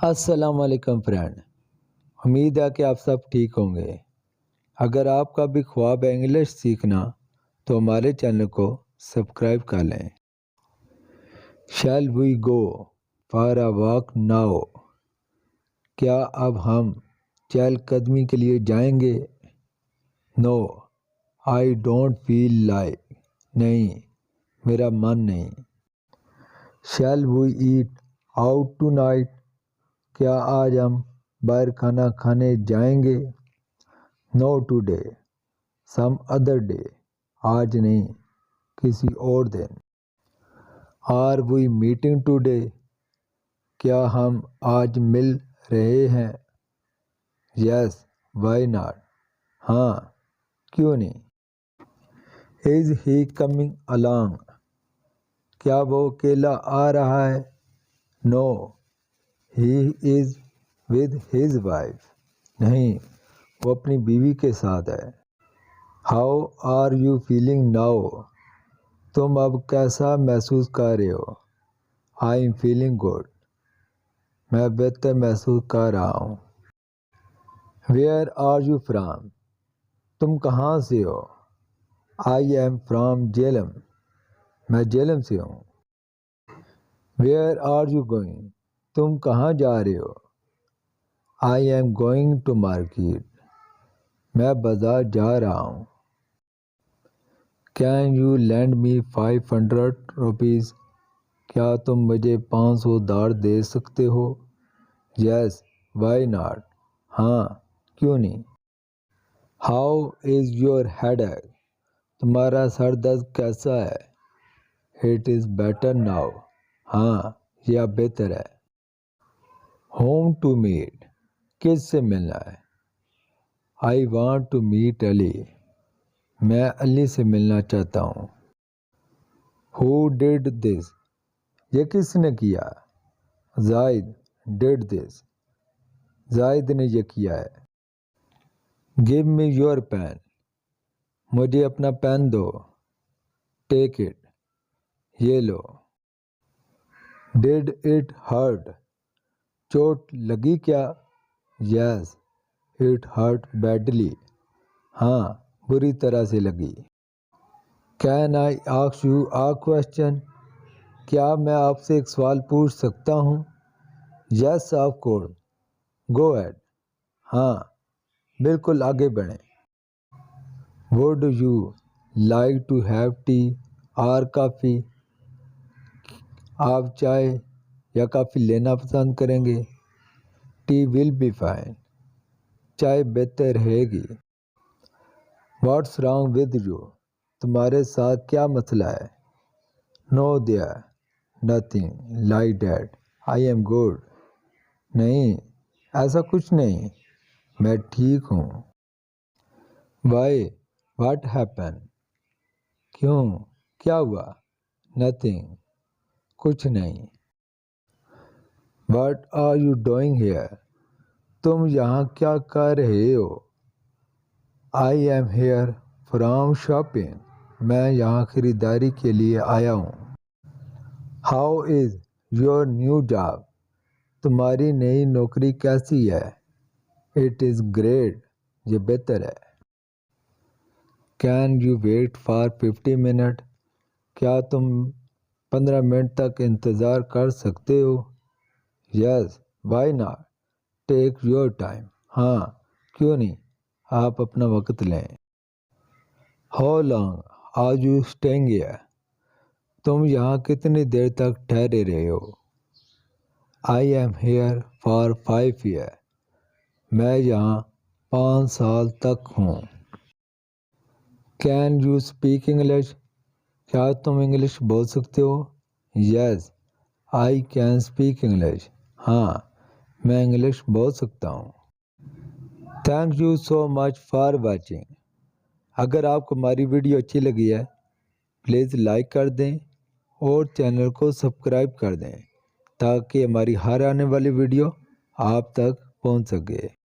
السلام علیکم فرینڈ، امید ہے کہ آپ سب ٹھیک ہوں گے۔ اگر آپ کا بھی خواب ہے انگلش سیکھنا تو ہمارے چینل کو سبسکرائب کر لیں۔ Shall we go for a walk now? کیا اب ہم چہل قدمی کے لیے جائیں گے؟ نو آئی ڈونٹ فیل لائک، نہیں میرا من نہیں۔ Shall we eat out tonight? کیا آج ہم باہر کھانا کھانے جائیں گے؟ No today, some other day, آج نہیں کسی اور دن۔ Are we meeting today? کیا ہم آج مل رہے ہیں؟ یس وائی ناٹ، ہاں کیوں نہیں۔ Is he coming along؟ کیا وہ اکیلا آ رہا ہے؟ No he is with his wife, نہیں وہ اپنی بیوی کے ساتھ ہے۔ How are you feeling now? تم اب کیسا محسوس کر رہے ہو؟ آئی ایم فیلنگ گڈ، میں بہتر محسوس کر رہا ہوں۔ Where are you from? تم کہاں سے ہو؟ آئی ایم فرام جیلم، میں جیلم سے ہوں۔ Where are you going? تم کہاں جا رہے ہو؟ I am going to market, میں بازار جا رہا ہوں۔ Can you lend me 500 rupees? کیا تم مجھے 500 ادھار دے سکتے ہو؟ یس وائی ناٹ، ہاں کیوں نہیں۔ ہاؤ از یور ہیڈ ایک؟ تمہارا سر درد کیسا ہے؟ اٹ از بیٹر ناؤ، ہاں یہ اب بہتر ہے۔ Whom to meet? کس سے ملنا ہے؟ I want to meet Ali, میں علی سے ملنا چاہتا ہوں۔ Who did this? یہ کس نے کیا؟ زاہد ڈیڈ دس، زاہد نے یہ کیا ہے۔ Give me your pen? مجھے اپنا پین دو۔ ٹیک اٹ، یہ لو۔ Did it hurt? چوٹ لگی کیا؟ یس اٹ ہرٹ بیڈلی، ہاں بری طرح سے لگی۔ Can I ask you a question? کیا میں آپ سے ایک سوال پوچھ سکتا ہوں؟ یس آف کورس، گو ایہڈ، ہاں بالکل آگے بڑھیں۔ Would you like to have tea or coffee? آپ چائے یا کافی لینا پسند کریں گے؟ ٹی ول بی فائن، چائے بہتر رہے گی۔ What's wrong with you? تمہارے ساتھ کیا مسئلہ ہے؟ No there nothing like that, I am good, نہیں ایسا کچھ نہیں، میں ٹھیک ہوں۔ Why what happen? کیوں کیا ہوا؟ نتھنگ، کچھ نہیں۔ What are you doing here? تم یہاں کیا کر رہے ہو؟ I am here from shopping, میں یہاں خریداری کے لیے آیا ہوں۔ How is your new job? تمہاری نئی نوکری کیسی ہے؟ اٹ از گریٹ، یہ بہتر ہے۔ Can you wait for 50 minute? کیا تم 15 منٹ تک انتظار کر سکتے ہو؟ Yes why not, take your time, ہاں کیوں نہیں، آپ اپنا وقت لیں۔ How long are you staying here? تم یہاں کتنی دیر تک ٹھہرے رہے ہو؟ I am here for 5 year, میں یہاں 5 سال تک ہوں۔ Can you speak English? کیا تم انگلش بول سکتے ہو؟ Yes I can speak English, ہاں میں انگلش بول سکتا ہوں۔ Thank you so much for watching. اگر آپ کو ہماری ویڈیو اچھی لگی ہے پلیز لائک کر دیں اور چینل کو سبسکرائب کر دیں تاکہ ہماری ہر آنے والی ویڈیو آپ تک پہنچ سکے۔